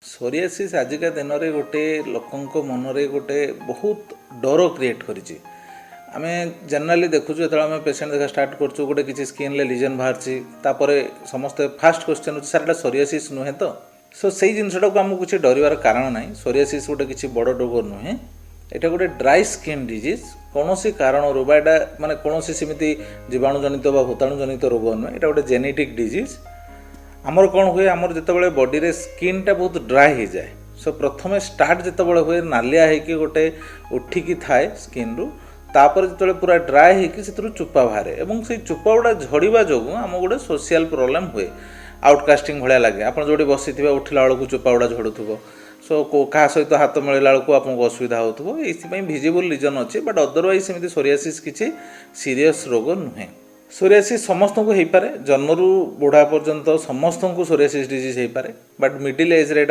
Psoriasis आजिका दिन में गोटे लोक मनरे गोटे बहुत डर क्रिएट करिछि। आमे जनरली देखु जो आम पेसेंट देखा स्टार्ट करूँ गोटे किसी स्किन ले लिजन बाहर समस्त फास्ट क्वेश्चन होती सर सोरियासिस नुहे तो सो से जिनटा को आमको किसी डर कारण ना। सोरियासिस गोटे किसी बड़ रोग नुहे, यहाँ गोटे ड्राई स्किन डिजीज कौन कारण रोगा माने कौन सेमती जीवाणुजनित भूताणु जनित रोग नुहे, यहाँ गोटे जेनेटिक डिजीज। आमर कौन हुए आमर जिते बॉडी रे स्किन टा बहुत ड्राई हो जाए। सो प्रथम स्टार्ट जिते हुए नालिया होगी गोटे उठिकी थाए स्किन रु तापर जो पूरा ड्राए हो चुपा बाहर और से चुपा गुड़ा झड़वा जो आम गोटे सोशल प्रोब्लेम हुए, आउटकास्टिंग भाया लगे। आप जो बसी थे उठला बेलू चुपा गुड़ा झड़ुव, सो क्या सहित हाथ मिलला बेलू आपको असुविधा हो भिजिबल रीजन अच्छे, बट अदरवाइज सेमती सोरियासिस किसी सीरीयस रोग नुहे। सोरियासिस समस्त को हो पारे, जन्मरू बुढ़ा पर्यंत समस्त को सोरियासिस डिजीज हो पारे, बट मिडिल एज रे